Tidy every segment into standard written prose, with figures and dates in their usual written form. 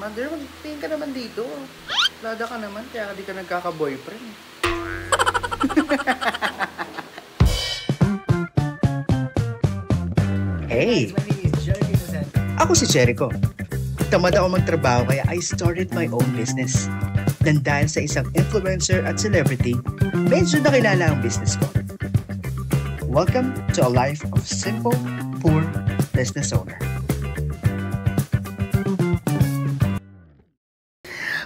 Mother, magtingin ka naman dito. Lada ka naman, kaya di ka nagkaka-boyfriend. Hey! Ako si Jericho. Tamad ako magtrabaho kaya I started my own business. Dan dahil sa isang influencer at celebrity, medyo nakilala ang business ko. Welcome to a life of simple, poor business owner.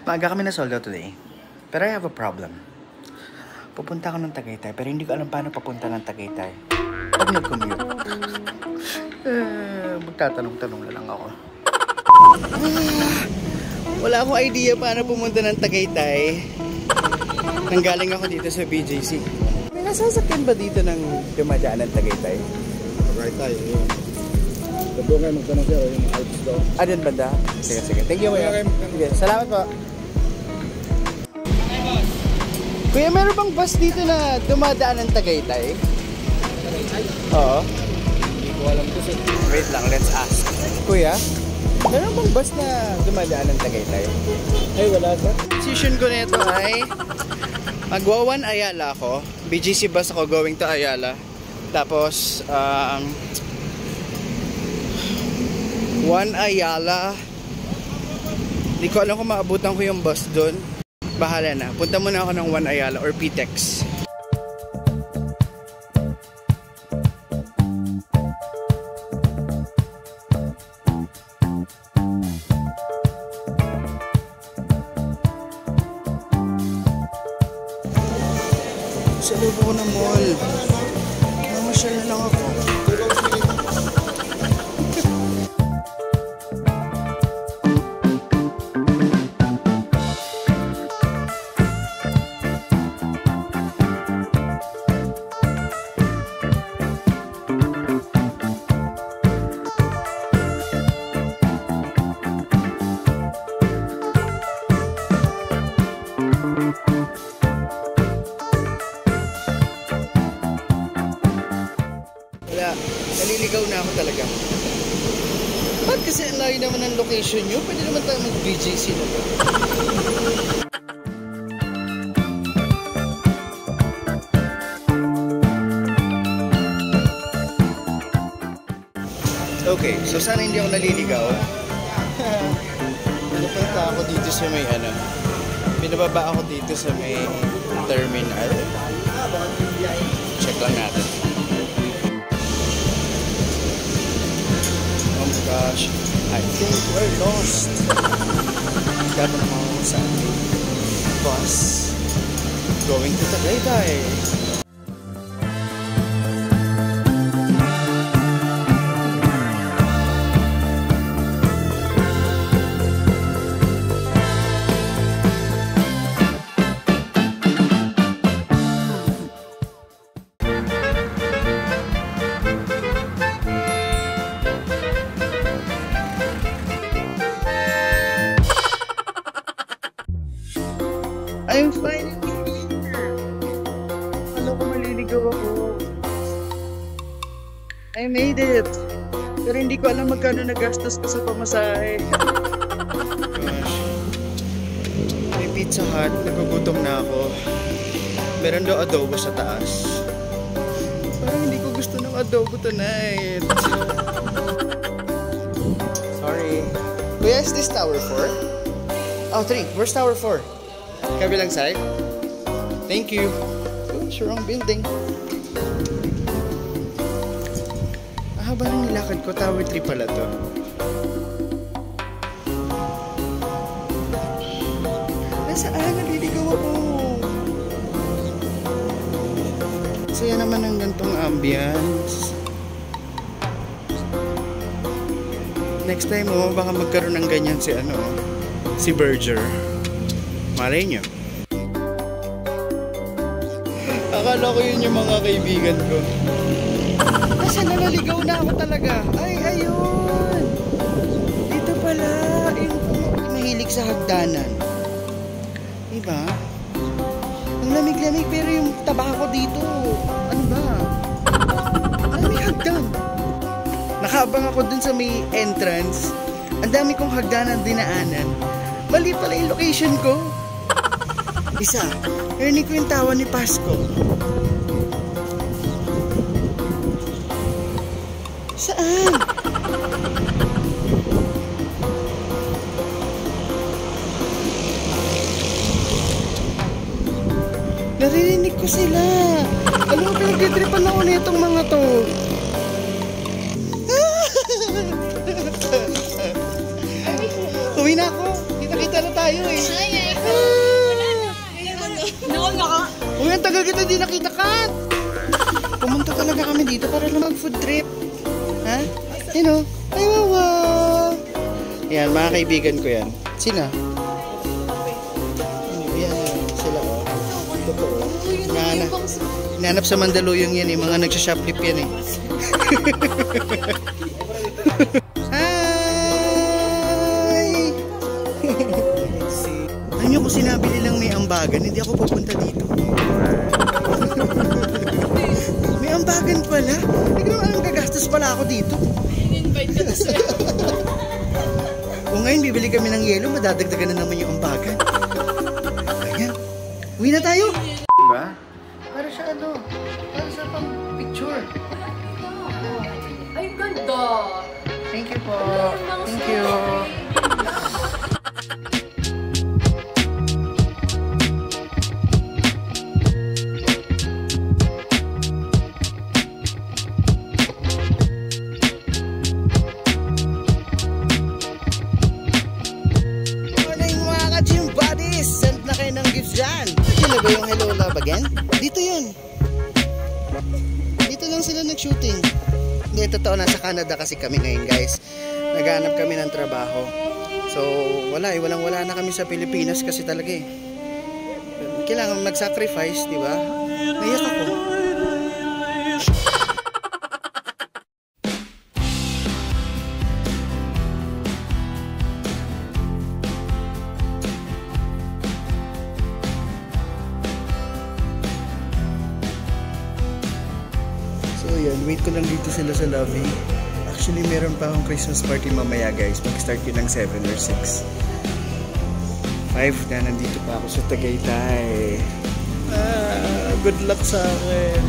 Maaga kami na soldo today, pero I have a problem. Pupunta ako ng Tagaytay, pero hindi ko alam paano papunta ng Tagaytay. Pag nag-commute. Magtatanong-tanong na lang ako. Wala akong idea paano pumunta ng Tagaytay. Nanggaling ako dito sa BJC. May nasasakyan ba dito ng dumadaan ng Tagaytay? Tagaytay, yun. Doon kayo magtanong sir, yung Alps daw. Adyan banda? Sige, sige. Thank you, kuya. Sige, salamat po. Kuya, meron bang bus dito na dumadaan ng Tagaytay? Tagaytay? Oo. Hindi ko alam ko sir. Wait lang, let's ask. Kuya, meron bang bus na dumadaan ng Tagaytay? Ay, wala sir. Decision ko nito ay magwa-1 Ayala ako. BGC bus ako going to Ayala. Tapos, 1 Ayala. Hindi ko alam kung maabutan ko yung bus doon. Bahala na. Punta muna ako ng 1 Ayala or PTEX. Sa loob ko ng mall. Mamasyal na lang ako. Naliligaw na ako talaga. Ba't kasi ang layo naman ng location nyo? Pwede naman tayo mag-BGC na ba? Okay, so sana hindi ako naliligaw. Pinapunta ako dito sa may pinababa ako dito sa may terminal. Check lang natin. Oh my gosh, I think we're lost. Kaya naman ako sa bus going to Tagaytay. I'm finally here! Alam ko maliligaw ako. I made it! Pero hindi ko alam magkano nagastos ko sa pamasahe. Gosh. May Pizza Hut. Nagugutom na ako. Meron daw adobo sa taas. Parang hindi ko gusto ng adobo tonight. Sorry. Kuya, is this Tower 4? Oh, 3. Where's Tower 4? Kabilang side? Thank you. Oops, wrong building. Haba ng nilakad ko. Tower 3 pala to. Nasaan? Naliligaw ako. Saya naman ng gantong ambience. Next time baka magkaroon ng ganyan si Berger. Malay nyo. Akala ko yun yung mga kaibigan ko. Kasi nalaligaw na ako talaga. Ay, ayun. Dito pala. Mahilig sa hagdanan. Diba? Ang lamig-lamig pero yung taba ko dito. Ano ba? Lamig hagdan. Nakaabang ako dun sa may entrance. Ang dami kong hagdanan dinaanan. Mali pala yung location ko. Isa, narinig ko yung tawa ni Pasko. Saan? Naririnig ko sila. Alam mo, pinagtitripan ako na itong mga to. Uwi na ako. Kita-kita na tayo eh. Uy, ang tagal kita hindi nakita, Kat. Pumunta talaga kami dito para lang mag-food trip. Ha? Yan o. Ay, wawa. Yan, mga kaibigan ko yan. Sina? Yan, sila o. Totoo. Hinanap sa Mandaluyong yan eh. Mga nagsashoplift yan eh. Hi! Alam nyo kung sinabi nilang may ambagan, hindi ako pupunta dito. May ambagan pala. Hindi ko naman anong gagastos pala ako dito. In-invite ka na sir. Kung ngayon bibili kami ng yelo, madadagdagan na naman yung ambagan. Ayan. Uwi na tayo. Diba? Para sa ano? Para sa pang picture. Ay, ganda. Thank you po. Thank you. Sino ba yung Hello Love Again? Dito yun. Dito lang sila nag-shooting. Hindi, totoo, nasa Canada kasi kami ngayon, guys. Naghanap kami ng trabaho. So, wala eh. Walang-wala na kami sa Pilipinas kasi talaga eh. Kailangan mag-sacrifice, di ba? Naiyak ako. Wait ko lang dito sila sa lobby. Actually, meron pa akong Christmas party mamaya, guys. Mag-start yun ng 7 or 6. 5 na, nandito pa ako sa Tagaytay. Good luck sa akin.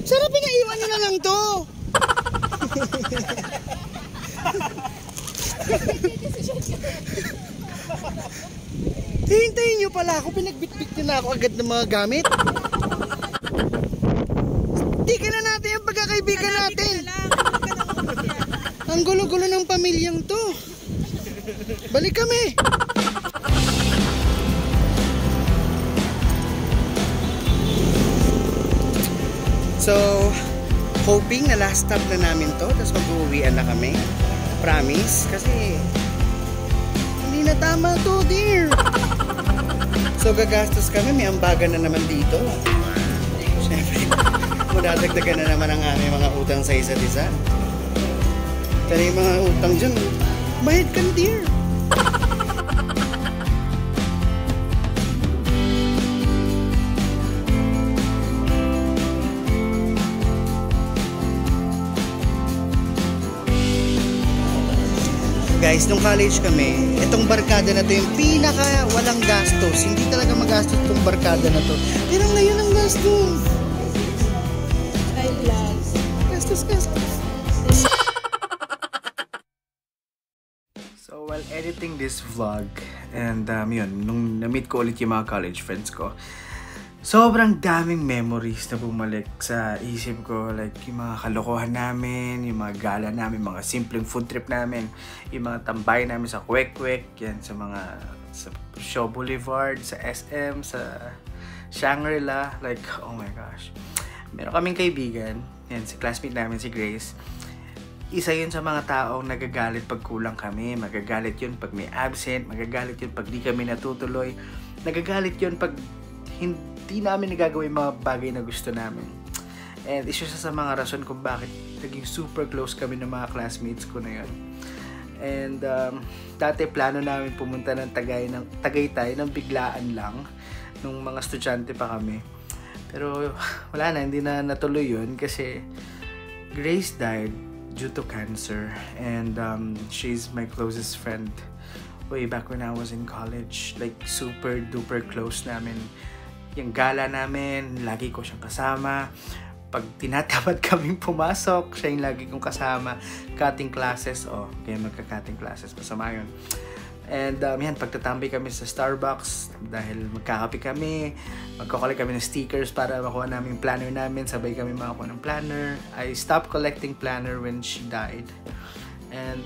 Sarap, pinaiwan nyo na lang to. Hintayin nyo pala ako. Pinagbitbit nyo na ako agad ng mga gamit. Tikan na natin yung pagkakaibigan natin. Ang gulo-gulo ng pamilyang to. Balik kami. So, hoping na last stop na namin to, tapos mag-uwian na kami. Promise, kasi hindi na tama to, dear. So gagastos kami, may ambagan na naman dito. Siyempre, madadagdagan na naman ang aming mga utang sa isa't isa. Kaya yung mga utang dyan, bayad ka, dear. Guys, nung college kami, itong barkada na to yung pinaka walang gastos. Hindi talaga magastos itong barkada na to. Pero ngayon ang gastos. Gastos. So while editing this vlog, and yun, nung na-meet ko ulit yung mga college friends ko, sobrang daming memories na bumalik sa isip ko. Like, yung mga kalokohan namin, yung mga gala namin, mga simpleng food trip namin, yung mga tambay namin sa Kwek-Kwek, yan, sa Shaw Boulevard, sa SM, sa Shangri-La. Like, oh my gosh. Meron kaming kaibigan, yan, si classmate namin, si Grace. Isa yun sa mga taong nagagalit pag kulang kami. Magagalit yun pag may absent, magagalit yun pag di kami natutuloy. Nagagalit yun pag hindi namin nagagawa yung mga bagay na gusto namin. And isa sa mga rason kung bakit naging super close kami ng mga classmates ko na yun. And dati plano namin pumunta ng Tagaytay ng biglaan lang nung mga estudyante pa kami. Pero wala na, hindi na natuloy yun kasi Grace died due to cancer. And she's my closest friend way back when I was in college. Like, super duper close namin. Yung gala namin, lagi ko siyang kasama. Pag tinatamad kaming pumasok, siya yung lagi kong kasama. Cutting classes, kaya magka-cutting classes, masama yun. And yan, pagtatambay kami sa Starbucks, dahil magkakape kami, magkakolek kami ng stickers para makuha namin yung planner namin, sabay kami makakuha ng planner. I stopped collecting planner when she died. And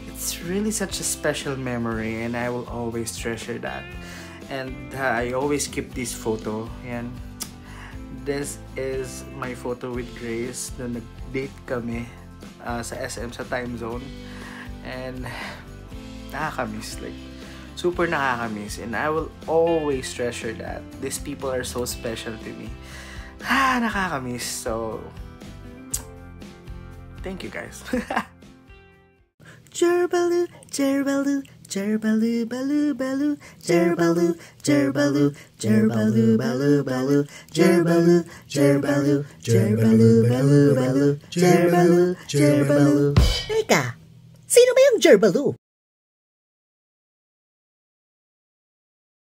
it's really such a special memory, and I will always treasure that. And I always keep this photo. Yan. This is my photo with Grace nung nag-date kami sa SM sa time zone. And nakakamiss. Like, super nakakamiss. And I will always treasure that. These people are so special to me. Nakakamiss. So, thank you guys. Jerbaloo, Jerbaloo, Jerbaloo, baloo, baloo, Jerbaloo, Jerbaloo, Jerbaloo, baloo, baloo, Jerbaloo, Jerbaloo, Jerbaloo, baloo, baloo, Jerbaloo, Jerbaloo. Teka, sino ba yung Jerbaloo?